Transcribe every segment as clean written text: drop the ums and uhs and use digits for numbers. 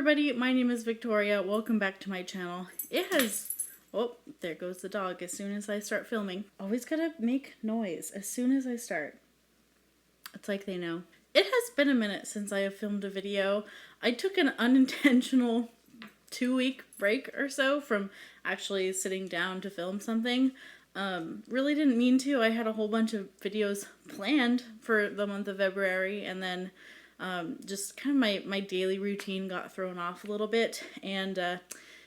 everybody, my name is Victoria. Welcome back to my channel. Oh, there goes the dog as soon as I start filming. Always gotta make noise as soon as I start. It's like they know. It has been a minute since I have filmed a video. I took an unintentional 2-week break or so from actually sitting down to film something. Really didn't mean to. I had a whole bunch of videos planned for the month of February, and then just kind of my daily routine got thrown off a little bit, and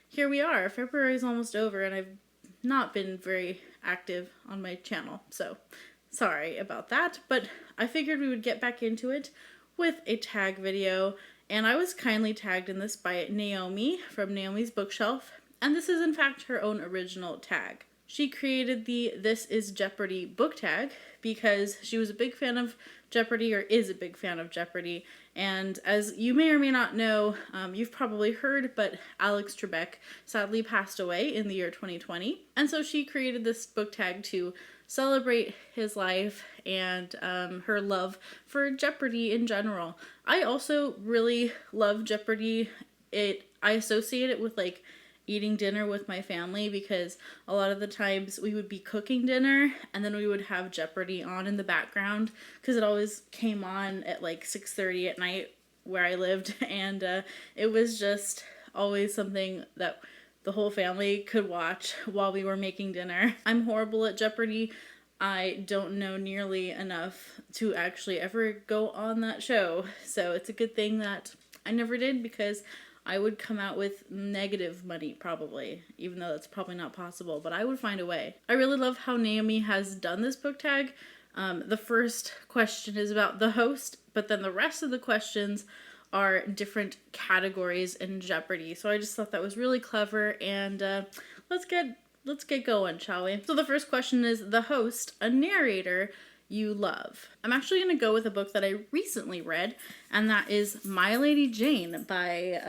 here we are. February is almost over, and I've not been very active on my channel, so sorry about that, but I figured we would get back into it with a tag video, and I was kindly tagged in this by Naomi from Naomi's Bookshelf, and this is in fact her own original tag. She created the This is Jeopardy book tag because she was a big fan of Jeopardy, or is a big fan of Jeopardy, and as you may or may not know, you've probably heard, but Alex Trebek sadly passed away in the year 2020, and so she created this book tag to celebrate his life and her love for Jeopardy in general. I also really love Jeopardy. I associate it with like eating dinner with my family, because a lot of the times we would be cooking dinner and then we would have Jeopardy on in the background, because it always came on at like 6:30 at night where I lived, and it was just always something that the whole family could watch while we were making dinner. I'm horrible at Jeopardy. I don't know nearly enough to actually ever go on that show, so it's a good thing that I never did, because I would come out with negative money probably, even though that's probably not possible, but I would find a way. I really love how Naomi has done this book tag. The first question is about the host, but then the rest of the questions are different categories in Jeopardy. So I just thought that was really clever, and let's get going, shall we? So the first question is the host, a narrator you love. I'm actually going to go with a book that I recently read, and that is My Lady Jane by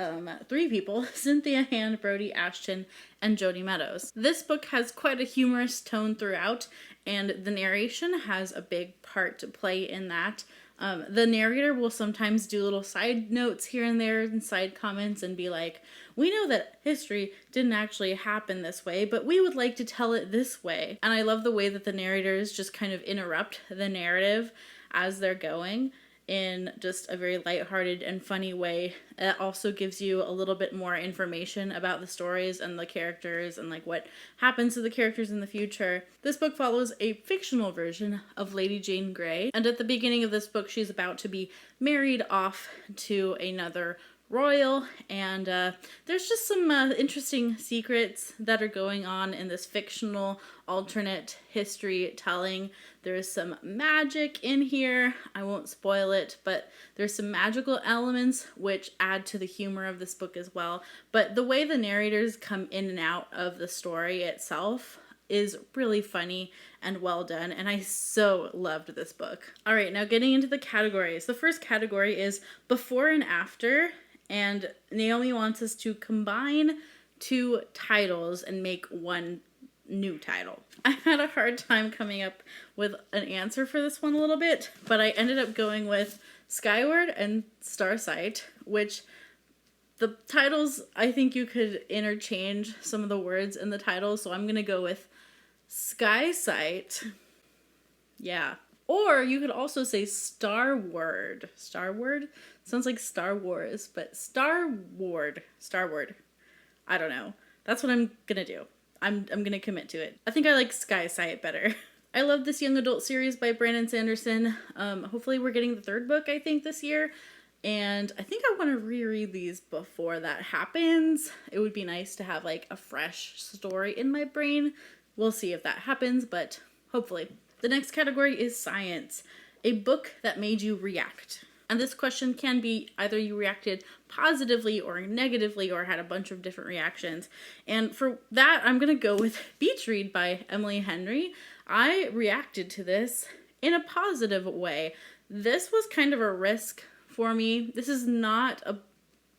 3 people, Cynthia Hand, Brody Ashton, and Jody Meadows. This book has quite a humorous tone throughout, and the narration has a big part to play in that. The narrator will sometimes do little side notes here and there and side comments and be like, we know that history didn't actually happen this way, but we would like to tell it this way. And I love the way that the narrators just kind of interrupt the narrative as they're going in just a very lighthearted and funny way. It also gives you a little bit more information about the stories and the characters and like what happens to the characters in the future. This book follows a fictional version of Lady Jane Grey, and at the beginning of this book she's about to be married off to another royal, and there's just some interesting secrets that are going on in this fictional alternate history telling. There's some magic in here. I won't spoil it, but there's some magical elements which add to the humor of this book as well. But the way the narrators come in and out of the story itself is really funny and well done, and I so loved this book. All right, now getting into the categories. The first category is before and after, and Naomi wants us to combine 2 titles and make one new title. I had a hard time coming up with an answer for this one a little bit, but I ended up going with Skyward and Starsight, which the titles, I think you could interchange some of the words in the title, so I'm going to go with Skysight. Yeah. Or you could also say Starward. Starward? Sounds like Star Wars, but Starward. I don't know. That's what I'm gonna do. I'm gonna commit to it. I think I like Skysight better. I love this young adult series by Brandon Sanderson. Hopefully we're getting the 3rd book, I think, this year. And I think I want to reread these before that happens. It would be nice to have like a fresh story in my brain. We'll see if that happens, but hopefully. The next category is science, a book that made you react. And this question can be either you reacted positively or negatively or had a bunch of different reactions. And for that, I'm going to go with Beach Read by Emily Henry. I reacted to this in a positive way. This was kind of a risk for me. This is not a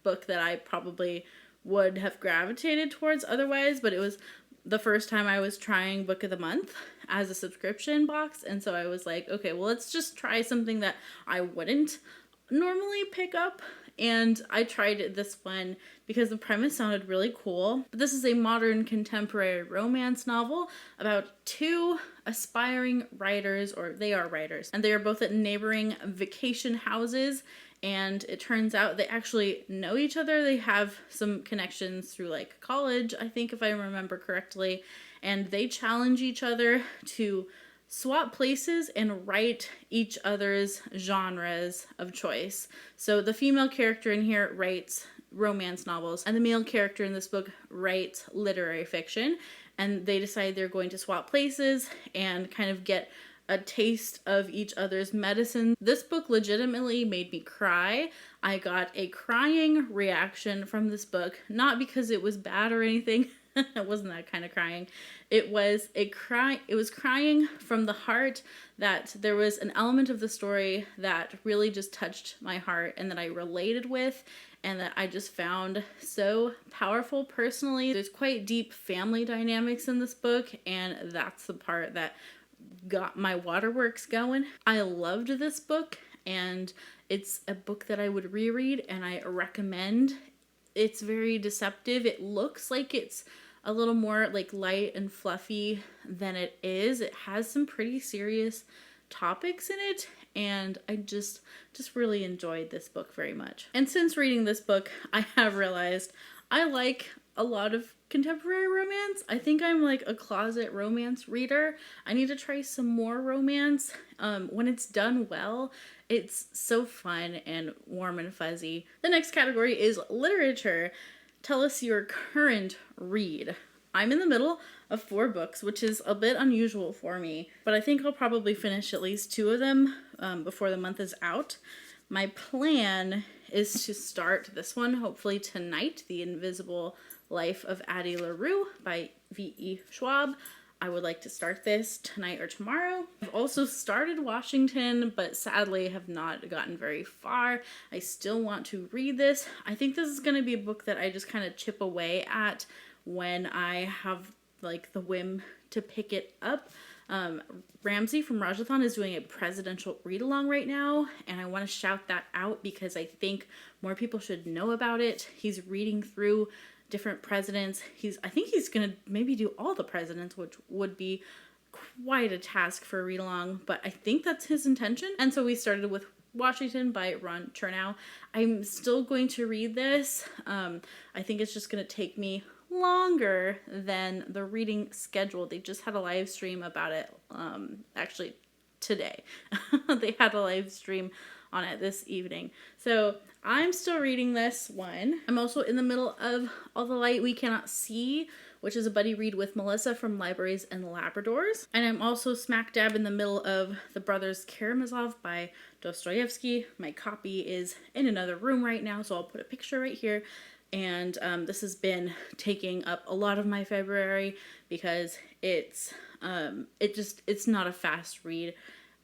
book that I probably would have gravitated towards otherwise, but it was the first time I was trying Book of the Month as a subscription box, and so I was like, okay, well, let's just try something that I wouldn't normally pick up and I tried this one because the premise sounded really cool. But this is a modern contemporary romance novel about two aspiring writers, or they are writers, and they are both at neighboring vacation houses. And it turns out they actually know each other. They have some connections through like college, I think, if I remember correctly. And they challenge each other to swap places and write each other's genres of choice. So the female character in here writes romance novels, and the male character in this book writes literary fiction. And they decide they're going to swap places and kind of get a taste of each other's medicine. This book legitimately made me cry. I got a crying reaction from this book, not because it was bad or anything. It wasn't that kind of crying. It was crying from the heart, that there was an element of the story that really just touched my heart and that I related with and that I just found so powerful personally. There's quite deep family dynamics in this book, and that's the part that got my waterworks going. I loved this book, and it's a book that I would reread and I recommend. It's very deceptive. It looks like it's a little more like light and fluffy than it is. It has some pretty serious topics in it, and I just really enjoyed this book very much. And since reading this book, I have realized I like a lot of contemporary romance. I think I'm like a closet romance reader. I need to try some more romance. When it's done well, it's so fun and warm and fuzzy. The next category is literature. Tell us your current read. I'm in the middle of 4 books, which is a bit unusual for me, but I think I'll probably finish at least 2 of them before the month is out. My plan is to start this one hopefully tonight, The Invisible Life of Addie LaRue by V.E. Schwab. I would like to start this tonight or tomorrow. I've also started Washington, but sadly have not gotten very far. I still want to read this. I think this is going to be a book that I just kind of chip away at when I have like the whim to pick it up. Ramsey from Rajathon is doing a presidential read-along right now, and I want to shout that out because I think more people should know about it. He's reading through different presidents. I think he's gonna maybe do all the presidents, which would be quite a task for a read-along, but I think that's his intention. And so we started with Washington by Ron Chernow. I'm still going to read this. I think it's just gonna take me longer than the reading schedule. They just had a live stream about it actually today. They had a live stream on it this evening. So I'm still reading this one. I'm also in the middle of All the Light We Cannot See, which is a buddy read with Melissa from Libraries and Labradors. And I'm also smack dab in the middle of The Brothers Karamazov by Dostoevsky. My copy is in another room right now, so I'll put a picture right here. And this has been taking up a lot of my February because it's not a fast read,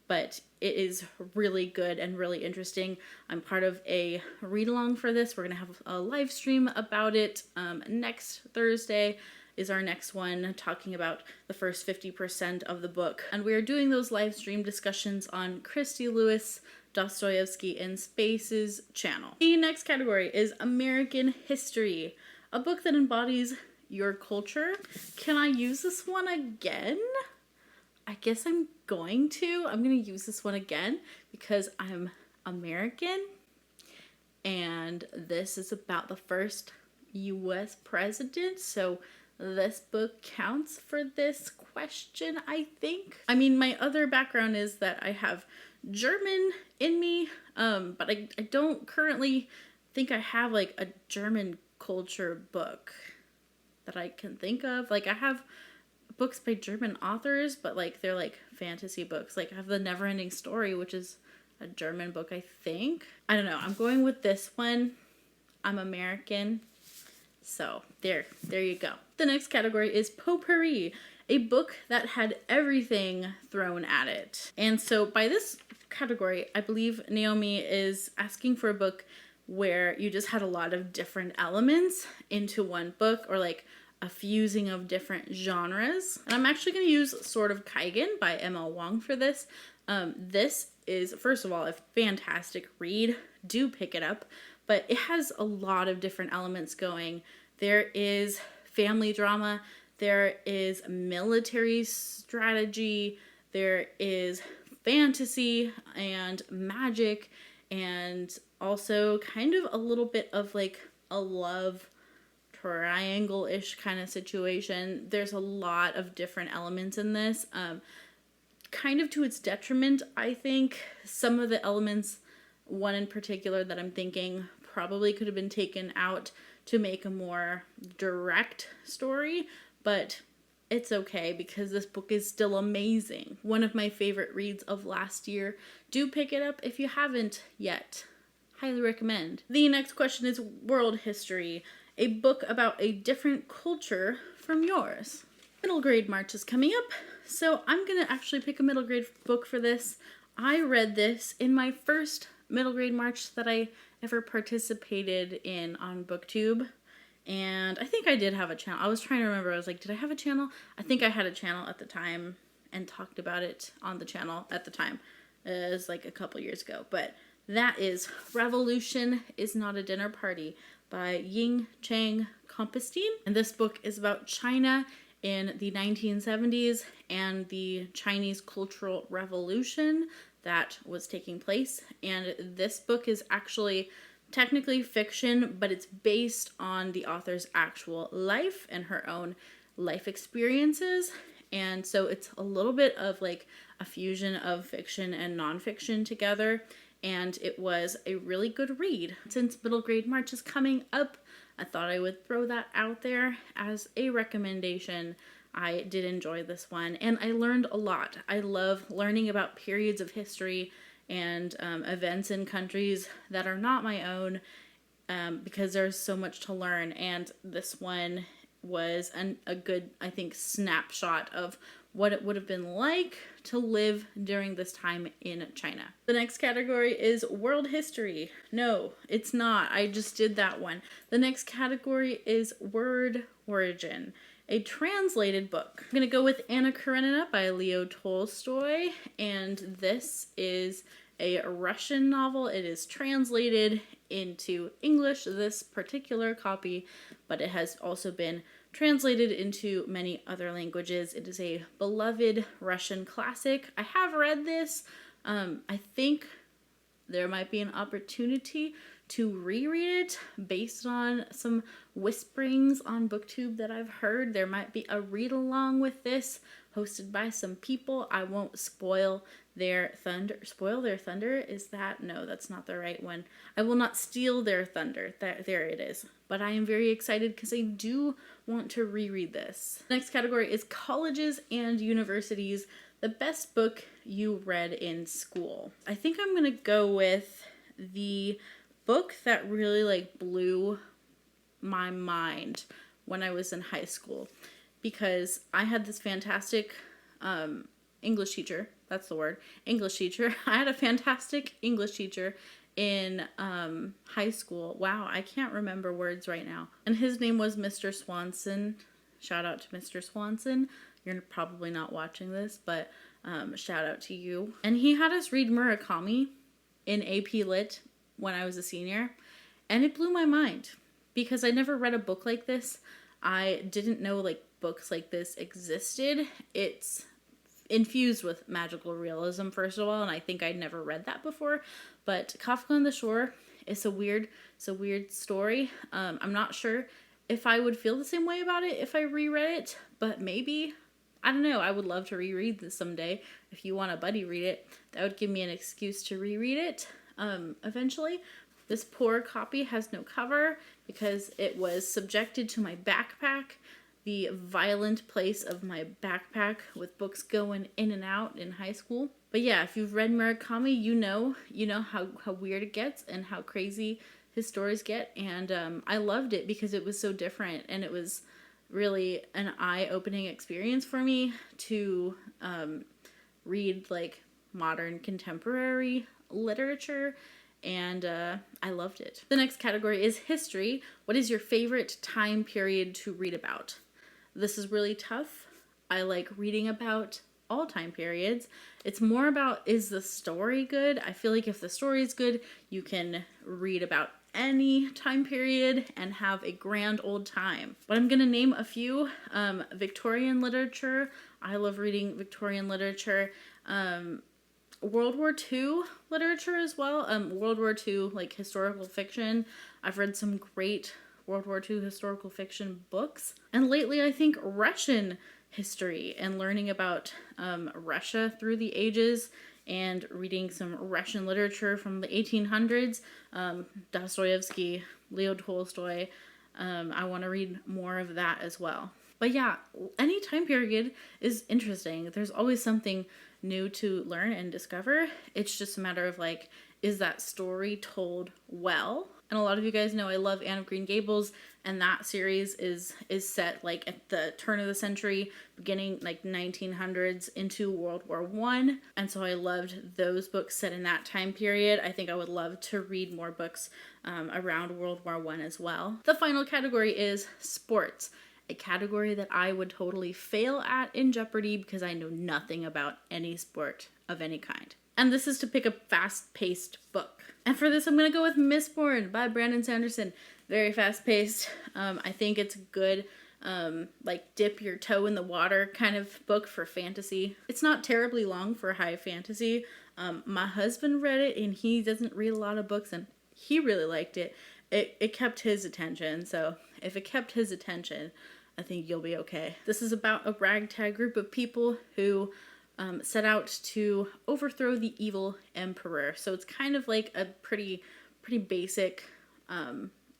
but it is really good and really interesting. I'm part of a read-along for this. We're going to have a live stream about it. Next Thursday is our next one, talking about the first 50% of the book. And we are doing those live stream discussions on Christy Lewis, Dostoevsky in Space's channel. The next category is American History, a book that embodies your culture. Can I use this one again? I guess I'm going to. I'm going to use this one again because I'm American, and this is about the first U.S. president, so this book counts for this question, I think. I mean, my other background is that I have German in me, but I don't currently think I have like a German culture book that I can think of. Like, I have books by German authors, but like they're like fantasy books. Like, I have The Neverending Story, which is a German book, I think. I don't know. I'm going with this one. I'm American. So there you go. The next category is Potpourri, a book that had everything thrown at it. And so by this category, I believe Naomi is asking for a book where you just had a lot of different elements into one book, or like a fusing of different genres. And I'm actually going to use Sword of Kaigen by M.L. Wong for this. This is, first of all, a fantastic read. Do pick it up. but it has a lot of different elements going. There is family drama, there is military strategy, there is fantasy and magic, and also kind of a little bit of like a love triangle-ish kind of situation. There's a lot of different elements in this. Kind of to its detriment, I think. Some of the elements, one in particular that I'm thinking probably could have been taken out to make a more direct story, but it's okay because this book is still amazing. One of my favorite reads of last year. Do pick it up if you haven't yet. Highly recommend. The next question is world history, a book about a different culture from yours. Middle grade March is coming up, so I'm gonna actually pick a middle grade book for this. I read this in my first middle grade March that I ever participated in on BookTube. And I think I did have a channel. I was trying to remember. I was like, did I have a channel? I think I had a channel at the time and talked about it on the channel at the time. It was like a couple years ago. But that is Revolution is Not a Dinner Party by Ying Chang Compostine. And this book is about China in the 1970s and the Chinese Cultural Revolution that was taking place. And this book is actually technically fiction, but it's based on the author's actual life and her own life experiences. And so it's a little bit of like a fusion of fiction and nonfiction together. And it was a really good read. Since middle grade March is coming up, I thought I would throw that out there as a recommendation. I did enjoy this one, and I learned a lot. I love learning about periods of history and events in countries that are not my own, because there's so much to learn. And this one was a good, I think, snapshot of what it would have been like to live during this time in China. The next category is world history. No, it's not. I just did that one. The next category is word origin, a translated book. I'm gonna go with Anna Karenina by Leo Tolstoy, and this is a Russian novel. It is translated into English, this particular copy, but it has also been translated into many other languages. It is a beloved Russian classic. I have read this. I think there might be an opportunity to reread it based on some whisperings on BookTube that I've heard. There might be a read along with this hosted by some people. I won't spoil their thunder. Spoil their thunder? Is that? No, that's not the right one. I will not steal their thunder. There it is. But I am very excited because I do want to reread this. Next category is colleges and universities. The best book you read in school. I think I'm gonna go with the book that really like blew my mind when I was in high school, because I had this fantastic English teacher. That's the word. English teacher. I had a fantastic English teacher in high school. Wow, I can't remember words right now. And his name was Mr. Swanson. Shout out to Mr. Swanson. You're probably not watching this, but shout out to you. And he had us read Murakami in AP Lit when I was a senior, and it blew my mind because I never read a book like this. I didn't know like books like this existed. It's infused with magical realism, first of all, and I think I'd never read that before. But Kafka on the Shore is a weird story. I'm not sure if I would feel the same way about it if I reread it, but maybe. I don't know. I would love to reread this someday. If you want a buddy read it, that would give me an excuse to reread it eventually. This poor copy has no cover because it was subjected to my backpack, the violent place of my backpack with books going in and out in high school. But yeah, if you've read Murakami, you know how weird it gets and how crazy his stories get. And I loved it because it was so different, and it was really an eye-opening experience for me to read like modern contemporary literature, and I loved it. The next category is history. What is your favorite time period to read about? This is really tough. I like reading about all time periods. It's more about, is the story good? I feel like if the story is good, you can read about any time period and have a grand old time. But I'm gonna name a few. Victorian literature. I love reading Victorian literature. World War II literature as well. World War II, like historical fiction. I've read some great World War II historical fiction books. And lately, I think Russian history and learning about Russia through the ages and reading some Russian literature from the 1800s. Dostoevsky, Leo Tolstoy. I want to read more of that as well. But yeah, any time period is interesting. There's always something new to learn and discover. It's just a matter of like, is that story told well? And a lot of you guys know I love Anne of Green Gables, and that series is set like at the turn of the century, beginning like 1900s into World War I. And so I loved those books set in that time period. I think I would love to read more books around World War I as well. The final category is sports, a category that I would totally fail at in Jeopardy because I know nothing about any sport of any kind. And this is to pick a fast-paced book. And for this, I'm going to go with Mistborn by Brandon Sanderson. Very fast-paced. I think it's a good, like, dip your toe in the water kind of book for fantasy. It's not terribly long for high fantasy. My husband read it, and he doesn't read a lot of books, and he really liked it. It kept his attention, so if it kept his attention, I think you'll be okay. This is about a ragtag group of people who set out to overthrow the evil emperor. So it's kind of like a pretty basic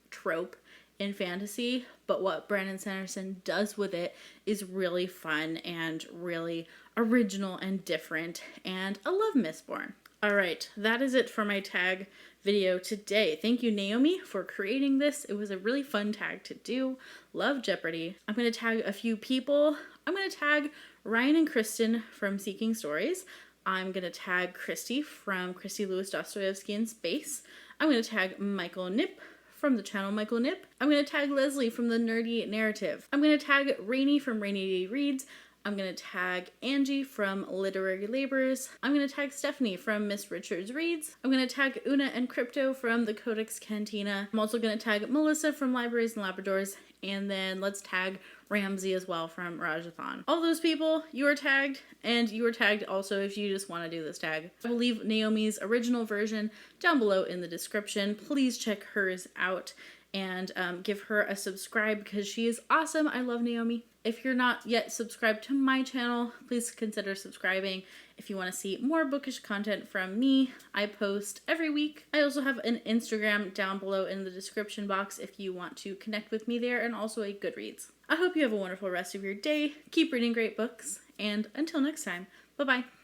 trope in fantasy, but what Brandon Sanderson does with it is really fun and really original and different, and I love Mistborn. Alright, that is it for my tag video today. Thank you, Naomi, for creating this. It was a really fun tag to do. Love Jeopardy. I'm going to tag a few people. I'm going to tag Ryan and Kristen from Seeking Stories. I'm going to tag Christy from Christy Lewis Dostoevsky in Space. I'm going to tag Michael Nip from the channel Michael Nip. I'm going to tag Leslie from the Nerdy Narrative. I'm going to tag Rainy from Rainy Day Reads. I'm going to tag Angie from Literary Laborers. I'm going to tag Stephanie from Miss Richards Reads. I'm going to tag Una and Crypto from the Codex Cantina. I'm also going to tag Melissa from Libraries and Labradors. And then let's tag Ramsey as well from Rajathon. All those people, you are tagged, and you are tagged also if you just want to do this tag. I will leave Naomi's original version down below in the description. Please check hers out and give her a subscribe because she is awesome. I love Naomi. If you're not yet subscribed to my channel, please consider subscribing. If you want to see more bookish content from me, I post every week. I also have an Instagram down below in the description box if you want to connect with me there, and also a Goodreads. I hope you have a wonderful rest of your day. Keep reading great books, and until next time, bye-bye.